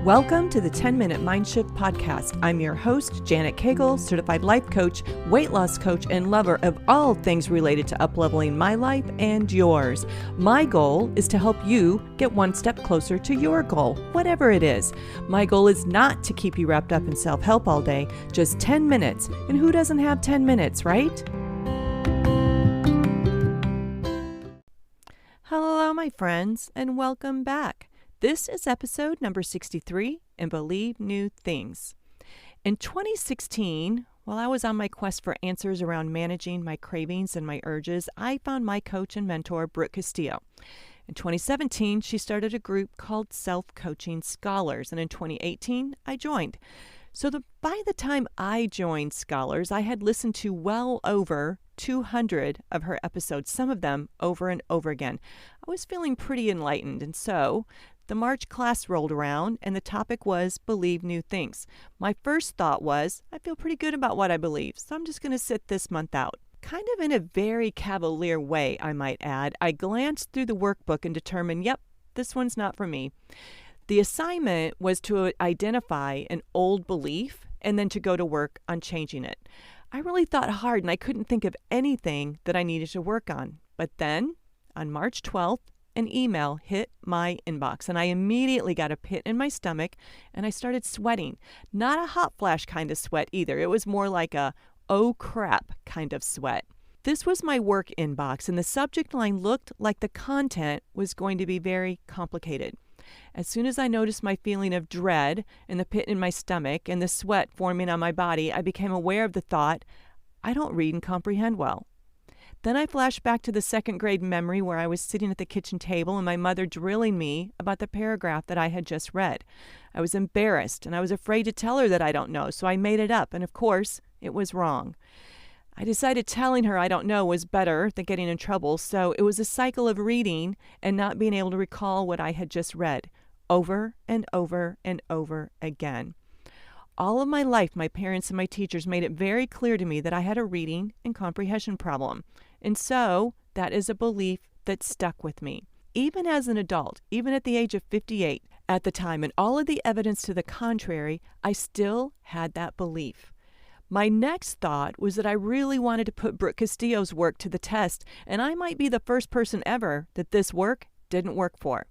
Welcome to the 10-Minute Mind Shift Podcast. I'm your host, Janet Cagle, certified life coach, weight loss coach, and lover of all things related to upleveling my life and yours. My goal is to help you get one step closer to your goal, whatever it is. My goal is not to keep you wrapped up in self-help all day, just 10 minutes. And who doesn't have 10 minutes, right? Hello, my friends, and welcome back. This is episode number 63, and Believe New Things. In 2016, while I was on my quest for answers around managing my cravings and my urges, I found my coach and mentor, Brooke Castillo. In 2017, she started a group called Self-Coaching Scholars, and in 2018, I joined. So by the time I joined Scholars, I had listened to well over 200 of her episodes, some of them over and over again. I was feeling pretty enlightened, and so the March class rolled around, and the topic was Believe New Things. My first thought was, I feel pretty good about what I believe, so I'm just going to sit this month out. Kind of in a very cavalier way, I might add, I glanced through the workbook and determined, yep, this one's not for me. The assignment was to identify an old belief and then to go to work on changing it. I really thought hard, and I couldn't think of anything that I needed to work on. But then, on March 12th, an email hit my inbox, and I immediately got a pit in my stomach, and I started sweating. Not a hot flash kind of sweat either. It was more like a, oh crap kind of sweat. This was my work inbox, and the subject line looked like the content was going to be very complicated. As soon as I noticed my feeling of dread and the pit in my stomach and the sweat forming on my body, I became aware of the thought, I don't read and comprehend well. Then I flashed back to the second grade memory where I was sitting at the kitchen table and my mother drilling me about the paragraph that I had just read. I was embarrassed and I was afraid to tell her that I don't know, so I made it up, and of course, it was wrong. I decided telling her I don't know was better than getting in trouble, so it was a cycle of reading and not being able to recall what I had just read, over and over and over again. All of my life, my parents and my teachers made it very clear to me that I had a reading and comprehension problem. And so that is a belief that stuck with me. Even as an adult, even at the age of 58 at the time, and all of the evidence to the contrary, I still had that belief. My next thought was that I really wanted to put Brooke Castillo's work to the test, and I might be the first person ever that this work didn't work for.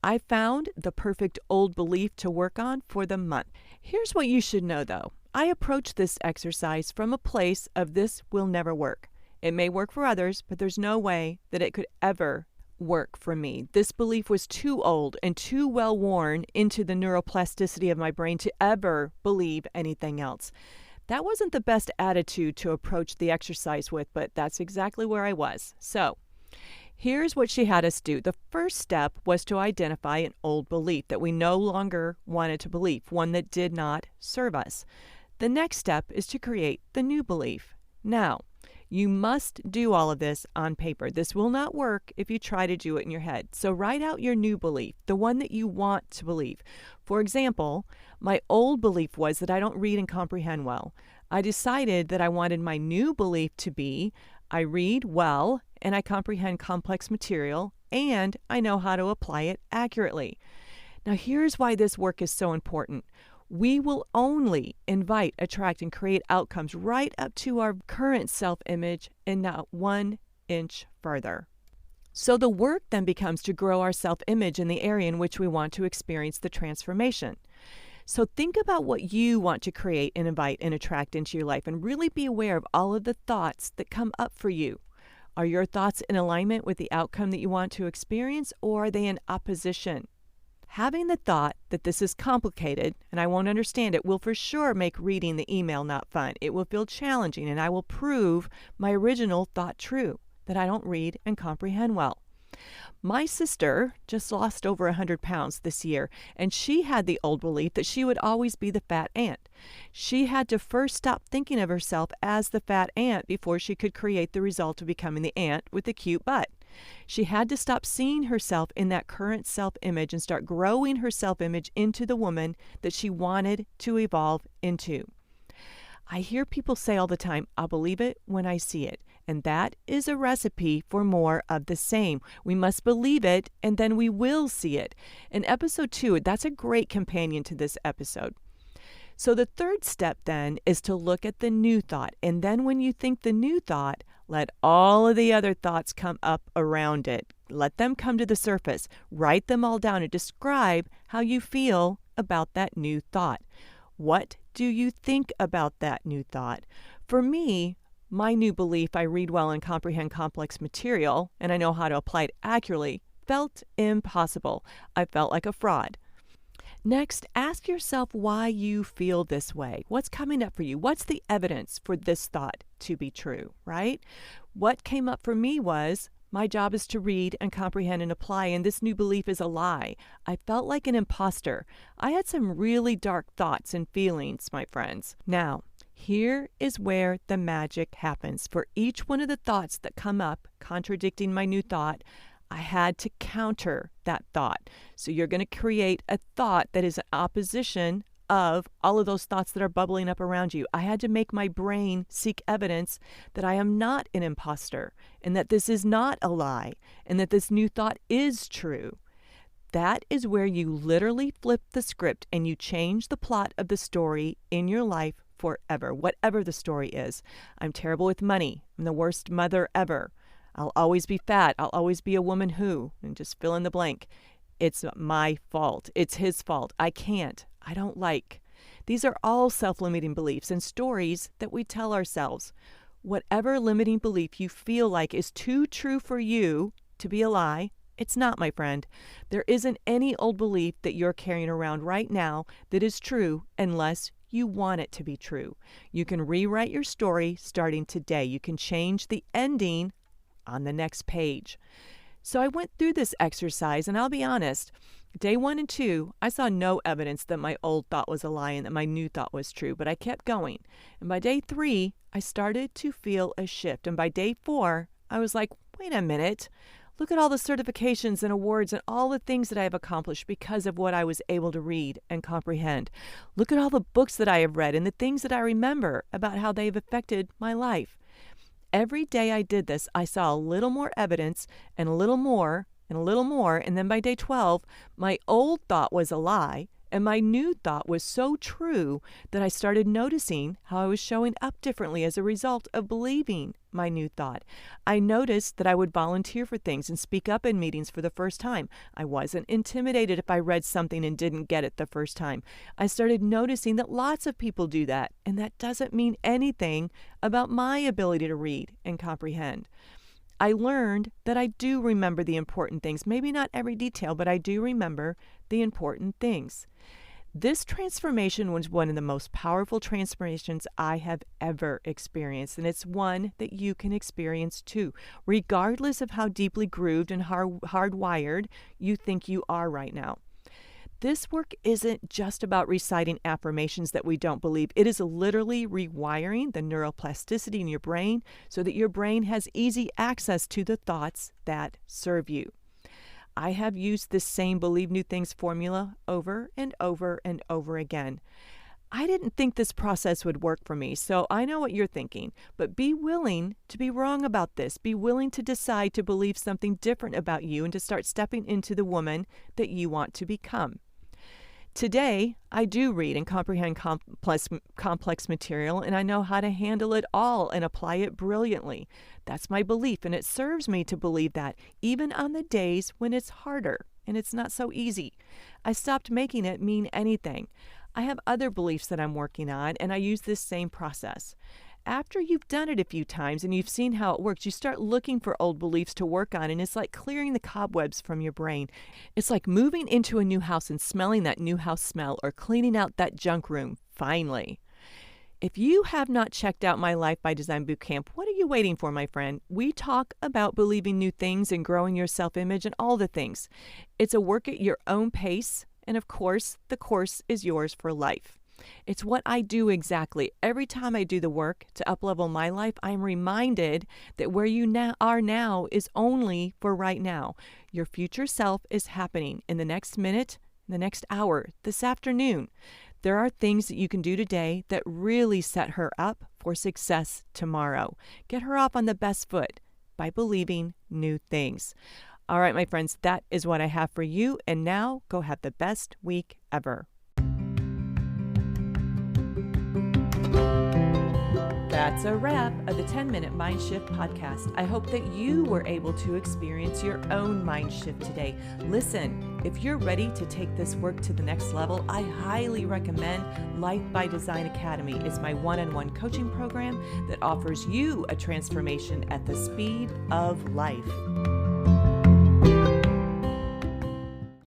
I found the perfect old belief to work on for the month. Here's what you should know though. I approach this exercise from a place of this will never work. It may work for others, but there's no way that it could ever work for me. This belief was too old and too well worn into the neuroplasticity of my brain to ever believe anything else. That wasn't the best attitude to approach the exercise with, but that's exactly where I was. So, here's what she had us do. The first step was to identify an old belief that we no longer wanted to believe, one that did not serve us. The next step is to create the new belief. Now, you must do all of this on paper. This will not work if you try to do it in your head. So write out your new belief, the one that you want to believe. For example, my old belief was that I don't read and comprehend well. I decided that I wanted my new belief to be, I read well and I comprehend complex material and I know how to apply it accurately. Now here's why this work is so important. We will only invite, attract, and create outcomes right up to our current self-image and not 1 inch further. So the work then becomes to grow our self-image in the area in which we want to experience the transformation. So think about what you want to create and invite and attract into your life, and really be aware of all of the thoughts that come up for you. Are your thoughts in alignment with the outcome that you want to experience, or are they in opposition? Having the thought that this is complicated and I won't understand it will for sure make reading the email not fun. It will feel challenging, and I will prove my original thought true, that I don't read and comprehend well. My sister just lost over 100 pounds this year, and she had the old belief that she would always be the fat aunt. She had to first stop thinking of herself as the fat aunt before she could create the result of becoming the aunt with the cute butt. She had to stop seeing herself in that current self-image and start growing her self-image into the woman that she wanted to evolve into. I hear people say all the time, I'll believe it when I see it. And that is a recipe for more of the same. We must believe it, and then we will see it. In episode 2, that's a great companion to this episode. So the third step then is to look at the new thought. And then when you think the new thought, let all of the other thoughts come up around it. Let them come to the surface. Write them all down and describe how you feel about that new thought. What do you think about that new thought? For me, my new belief, I read well and comprehend complex material, and I know how to apply it accurately, felt impossible. I felt like a fraud. Next, ask yourself why you feel this way. What's coming up for you? What's the evidence for this thought to be true, right? What came up for me was, my job is to read and comprehend and apply, and this new belief is a lie. I felt like an imposter. I had some really dark thoughts and feelings, my friends. Now, here is where the magic happens. For each one of the thoughts that come up contradicting my new thought, I had to counter that thought. So you're going to create a thought that is an opposition of all of those thoughts that are bubbling up around you. I had to make my brain seek evidence that I am not an imposter and that this is not a lie and that this new thought is true. That is where you literally flip the script and you change the plot of the story in your life forever, whatever the story is. I'm terrible with money. I'm the worst mother ever. I'll always be fat. I'll always be a woman who, and just fill in the blank. It's my fault. It's his fault. I can't. I don't like. These are all self-limiting beliefs and stories that we tell ourselves. Whatever limiting belief you feel like is too true for you to be a lie, it's not, my friend. There isn't any old belief that you're carrying around right now that is true unless you want it to be true. You can rewrite your story starting today. You can change the ending on the next page. So I went through this exercise, and I'll be honest, day 1 and 2, I saw no evidence that my old thought was a lie and that my new thought was true, but I kept going. And by day 3, I started to feel a shift. And by day 4, I was like, wait a minute, look at all the certifications and awards and all the things that I have accomplished because of what I was able to read and comprehend. Look at all the books that I have read and the things that I remember about how they've affected my life. Every day I did this, I saw a little more evidence and a little more and a little more. And then by day 12, my old thought was a lie and my new thought was so true that I started noticing how I was showing up differently as a result of believing my new thought. I noticed that I would volunteer for things and speak up in meetings for the first time. I wasn't intimidated if I read something and didn't get it the first time. I started noticing that lots of people do that, and that doesn't mean anything about my ability to read and comprehend. I learned that I do remember the important things, maybe not every detail, but I do remember the important things. This transformation was one of the most powerful transformations I have ever experienced, and it's one that you can experience too, regardless of how deeply grooved and hardwired you think you are right now. This work isn't just about reciting affirmations that we don't believe. It is literally rewiring the neuroplasticity in your brain so that your brain has easy access to the thoughts that serve you. I have used this same believe new things formula over and over and over again. I didn't think this process would work for me, so I know what you're thinking, but be willing to be wrong about this. Be willing to decide to believe something different about you and to start stepping into the woman that you want to become. Today, I do read and comprehend complex material, and I know how to handle it all and apply it brilliantly. That's my belief, and it serves me to believe that, even on the days when it's harder and it's not so easy. I stopped making it mean anything. I have other beliefs that I'm working on, and I use this same process. After you've done it a few times and you've seen how it works, you start looking for old beliefs to work on, and it's like clearing the cobwebs from your brain. It's like moving into a new house and smelling that new house smell, or cleaning out that junk room, finally. If you have not checked out my Life by Design Bootcamp, what are you waiting for, my friend? We talk about believing new things and growing your self-image and all the things. It's a work at your own pace, and of course, the course is yours for life. It's what I do exactly. Every time I do the work to uplevel my life, I'm reminded that where you are now is only for right now. Your future self is happening in the next minute, the next hour, this afternoon. There are things that you can do today that really set her up for success tomorrow. Get her off on the best foot by believing new things. All right, my friends, that is what I have for you. And now go have the best week ever. That's a wrap of the 10-Minute Mind Shift podcast. I hope that you were able to experience your own mind shift today. Listen, if you're ready to take this work to the next level, I highly recommend Life by Design Academy. It's my one-on-one coaching program that offers you a transformation at the speed of life.